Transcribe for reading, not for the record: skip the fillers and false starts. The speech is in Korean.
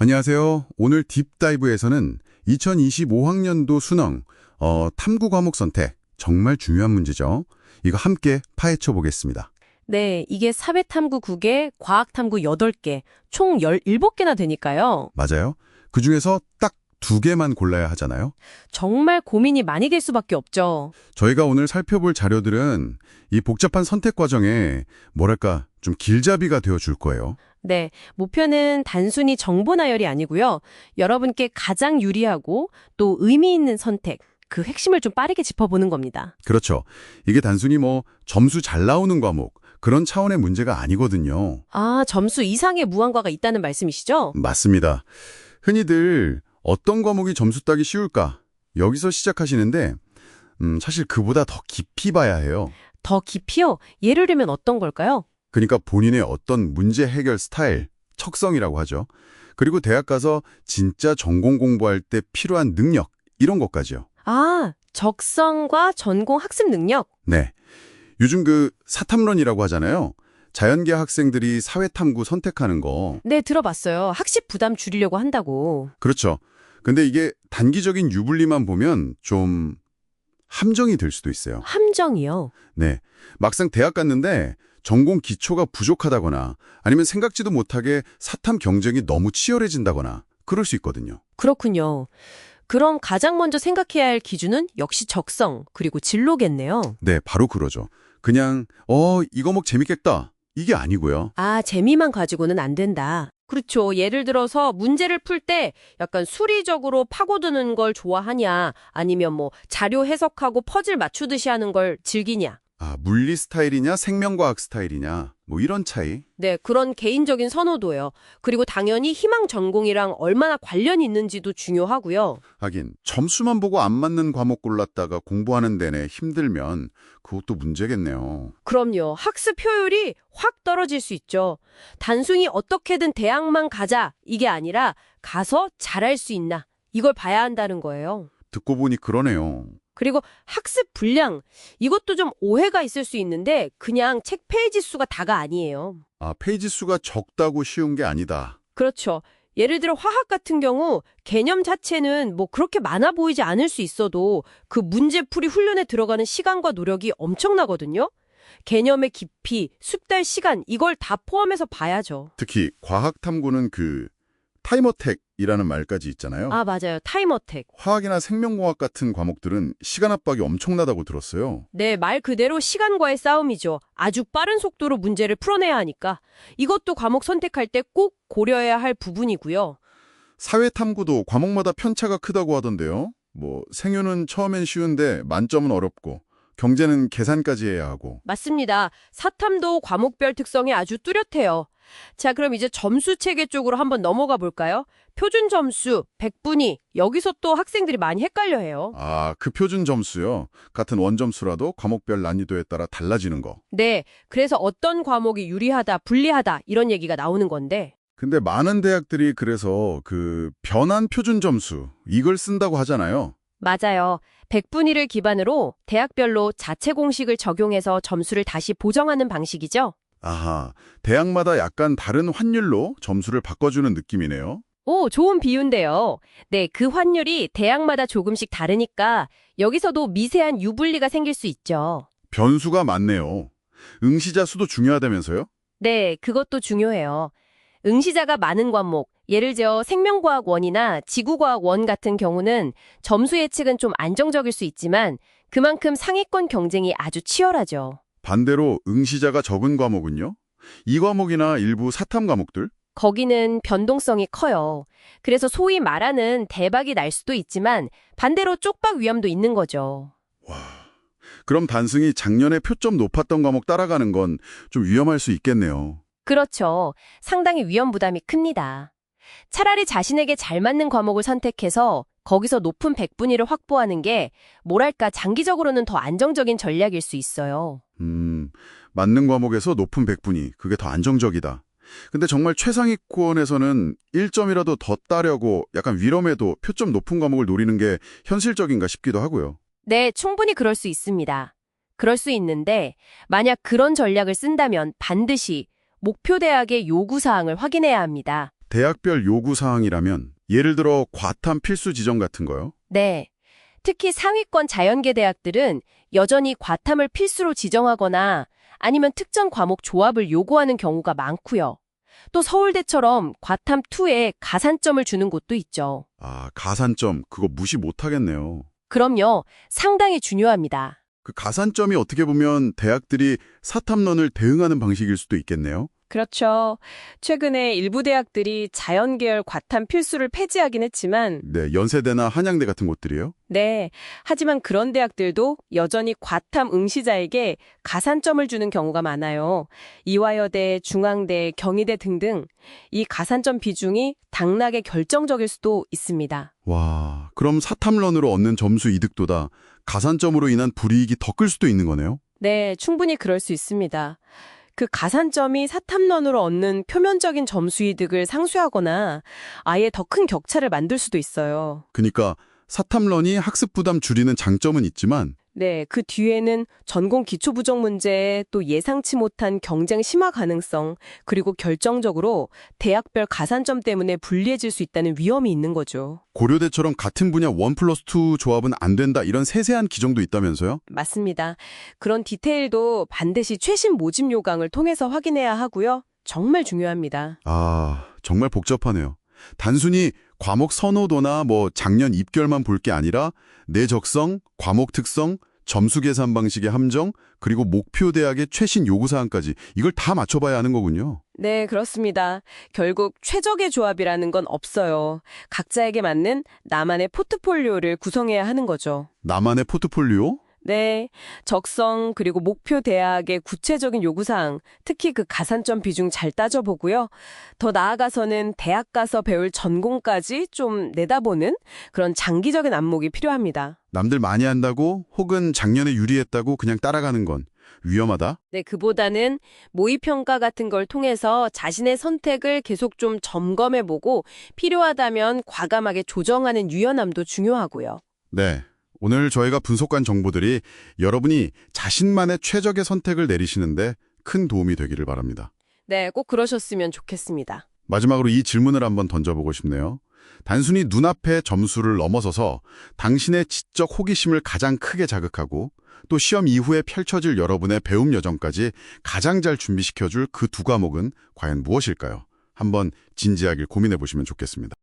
안녕하세요. 오늘 딥다이브에서는 2025학년도 수능 탐구 과목 선택 정말 중요한 문제죠. 이거 함께 파헤쳐 보겠습니다. 네, 이게 사회탐구 9개, 과학탐구 8개, 총 17개나 되니까요. 맞아요. 그중에서 딱 2개만 골라야 하잖아요. 정말 고민이 많이 될 수밖에 없죠. 저희가 오늘 살펴볼 자료들은 이 복잡한 선택 과정에 뭐랄까 좀 길잡이가 되어 줄 거예요. 네, 목표는 단순히 정보 나열이 아니고요. 여러분께 가장 유리하고 또 의미 있는 선택, 그 핵심을 좀 빠르게 짚어보는 겁니다. 그렇죠. 이게 단순히 점수 잘 나오는 과목 그런 차원의 문제가 아니거든요. 아, 점수 이상의 무한과가 있다는 말씀이시죠? 맞습니다. 흔히들 어떤 과목이 점수 따기 쉬울까? 여기서 시작하시는데 사실 그보다 더 깊이 봐야 해요. 더 깊이요? 예를 들면 어떤 걸까요? 그러니까 본인의 어떤 문제 해결 스타일, 척성이라고 하죠. 그리고 대학 가서 진짜 전공 공부할 때 필요한 능력, 이런 것까지요. 아, 적성과 전공 학습 능력. 네. 요즘 사탐론이라고 하잖아요. 자연계 학생들이 사회탐구 선택하는 거. 네, 들어봤어요. 학습 부담 줄이려고 한다고. 그렇죠. 근데 이게 단기적인 유불리만 보면 좀 함정이 될 수도 있어요. 함정이요? 네. 막상 대학 갔는데 전공 기초가 부족하다거나 아니면 생각지도 못하게 사탐 경쟁이 너무 치열해진다거나 그럴 수 있거든요. 그렇군요. 그럼 가장 먼저 생각해야 할 기준은 역시 적성, 그리고 진로겠네요. 네, 바로 그러죠. 그냥 이 과목 재밌겠다. 이게 아니고요. 아, 재미만 가지고는 안 된다. 그렇죠. 예를 들어서 문제를 풀 때 약간 수리적으로 파고드는 걸 좋아하냐, 아니면 자료 해석하고 퍼즐 맞추듯이 하는 걸 즐기냐. 아, 물리 스타일이냐 생명과학 스타일이냐 이런 차이. 네, 그런 개인적인 선호도요. 그리고 당연히 희망 전공이랑 얼마나 관련이 있는지도 중요하고요. 하긴 점수만 보고 안 맞는 과목 골랐다가 공부하는 내내 힘들면 그것도 문제겠네요. 그럼요. 학습 효율이 확 떨어질 수 있죠. 단순히 어떻게든 대학만 가자 이게 아니라 가서 잘할 수 있나 이걸 봐야 한다는 거예요. 듣고 보니 그러네요. 그리고 학습 분량 이것도 좀 오해가 있을 수 있는데 그냥 책 페이지 수가 다가 아니에요. 아, 페이지 수가 적다고 쉬운 게 아니다. 그렇죠. 예를 들어 화학 같은 경우 개념 자체는 그렇게 많아 보이지 않을 수 있어도 그 문제풀이 훈련에 들어가는 시간과 노력이 엄청나거든요. 개념의 깊이, 숙달 시간 이걸 다 포함해서 봐야죠. 특히 과학 탐구는 타임어택이라는 말까지 있잖아요. 아, 맞아요. 타임어택. 화학이나 생명공학 같은 과목들은 시간 압박이 엄청나다고 들었어요. 네, 말 그대로 시간과의 싸움이죠. 아주 빠른 속도로 문제를 풀어내야 하니까. 이것도 과목 선택할 때 꼭 고려해야 할 부분이고요. 사회탐구도 과목마다 편차가 크다고 하던데요. 생유는 처음엔 쉬운데 만점은 어렵고 경제는 계산까지 해야 하고. 맞습니다. 사탐도 과목별 특성이 아주 뚜렷해요. 자, 그럼 이제 점수 체계 쪽으로 한번 넘어가 볼까요? 표준 점수, 백분위, 여기서 또 학생들이 많이 헷갈려해요. 아, 그 표준 점수요. 같은 원점수라도 과목별 난이도에 따라 달라지는 거. 네, 그래서 어떤 과목이 유리하다, 불리하다 이런 얘기가 나오는 건데. 근데 많은 대학들이 그래서 변환 표준 점수 이걸 쓴다고 하잖아요. 맞아요. 백분위를 기반으로 대학별로 자체 공식을 적용해서 점수를 다시 보정하는 방식이죠. 아하, 대학마다 약간 다른 환율로 점수를 바꿔주는 느낌이네요. 오, 좋은 비유인데요. 네, 그 환율이 대학마다 조금씩 다르니까 여기서도 미세한 유불리가 생길 수 있죠. 변수가 많네요. 응시자 수도 중요하다면서요? 네, 그것도 중요해요. 응시자가 많은 과목, 예를 들어 생명과학 1이나 지구과학 1 같은 경우는 점수 예측은 좀 안정적일 수 있지만 그만큼 상위권 경쟁이 아주 치열하죠. 반대로 응시자가 적은 과목은요? 이 과목이나 일부 사탐 과목들? 거기는 변동성이 커요. 그래서 소위 말하는 대박이 날 수도 있지만 반대로 쪽박 위험도 있는 거죠. 와, 그럼 단순히 작년에 표점 높았던 과목 따라가는 건 좀 위험할 수 있겠네요. 그렇죠. 상당히 위험 부담이 큽니다. 차라리 자신에게 잘 맞는 과목을 선택해서 거기서 높은 백분위를 확보하는 게 뭐랄까 장기적으로는 더 안정적인 전략일 수 있어요. 맞는 과목에서 높은 백분위, 그게 더 안정적이다. 근데 정말 최상위권에서는 1점이라도 더 따려고 약간 위험해도 표점 높은 과목을 노리는 게 현실적인가 싶기도 하고요. 네, 충분히 그럴 수 있습니다. 그럴 수 있는데 만약 그런 전략을 쓴다면 반드시 목표 대학의 요구사항을 확인해야 합니다. 대학별 요구 사항이라면 예를 들어 과탐 필수 지정 같은 거요? 네. 특히 상위권 자연계 대학들은 여전히 과탐을 필수로 지정하거나 아니면 특정 과목 조합을 요구하는 경우가 많고요. 또 서울대처럼 과탐 2에 가산점을 주는 곳도 있죠. 아, 가산점 그거 무시 못하겠네요. 그럼요. 상당히 중요합니다. 그 가산점이 어떻게 보면 대학들이 사탐론을 대응하는 방식일 수도 있겠네요. 그렇죠. 최근에 일부 대학들이 자연계열 과탐 필수를 폐지하긴 했지만, 네, 연세대나 한양대 같은 곳들이요. 네. 하지만 그런 대학들도 여전히 과탐 응시자에게 가산점을 주는 경우가 많아요. 이화여대, 중앙대, 경희대 등등 이 가산점 비중이 당락에 결정적일 수도 있습니다. 와, 그럼 사탐론으로 얻는 점수 이득보다 가산점으로 인한 불이익이 더 클 수도 있는 거네요. 네, 충분히 그럴 수 있습니다. 그 가산점이 사탐론으로 얻는 표면적인 점수 이득을 상쇄하거나 아예 더 큰 격차를 만들 수도 있어요. 그러니까 사탐론이 학습 부담 줄이는 장점은 있지만 네, 그 뒤에는 전공 기초 부족 문제, 또 예상치 못한 경쟁 심화 가능성, 그리고 결정적으로 대학별 가산점 때문에 불리해질 수 있다는 위험이 있는 거죠. 고려대처럼 같은 분야 1+2 조합은 안 된다 이런 세세한 기정도 있다면서요? 맞습니다. 그런 디테일도 반드시 최신 모집 요강을 통해서 확인해야 하고요. 정말 중요합니다. 아, 정말 복잡하네요. 단순히 과목 선호도나 작년 입결만 볼 게 아니라 내적성, 과목 특성, 점수 계산 방식의 함정, 그리고 목표 대학의 최신 요구사항까지 이걸 다 맞춰봐야 하는 거군요. 네, 그렇습니다. 결국 최적의 조합이라는 건 없어요. 각자에게 맞는 나만의 포트폴리오를 구성해야 하는 거죠. 나만의 포트폴리오? 네, 적성 그리고 목표 대학의 구체적인 요구사항, 특히 그 가산점 비중 잘 따져보고요. 더 나아가서는 대학 가서 배울 전공까지 좀 내다보는 그런 장기적인 안목이 필요합니다. 남들 많이 한다고 혹은 작년에 유리했다고 그냥 따라가는 건 위험하다? 네, 그보다는 모의평가 같은 걸 통해서 자신의 선택을 계속 좀 점검해보고 필요하다면 과감하게 조정하는 유연함도 중요하고요. 네. 오늘 저희가 분석한 정보들이 여러분이 자신만의 최적의 선택을 내리시는데 큰 도움이 되기를 바랍니다. 네, 꼭 그러셨으면 좋겠습니다. 마지막으로 이 질문을 한번 던져보고 싶네요. 단순히 눈앞의 점수를 넘어서서 당신의 지적 호기심을 가장 크게 자극하고 또 시험 이후에 펼쳐질 여러분의 배움 여정까지 가장 잘 준비시켜줄 그 두 과목은 과연 무엇일까요? 한번 진지하게 고민해 보시면 좋겠습니다.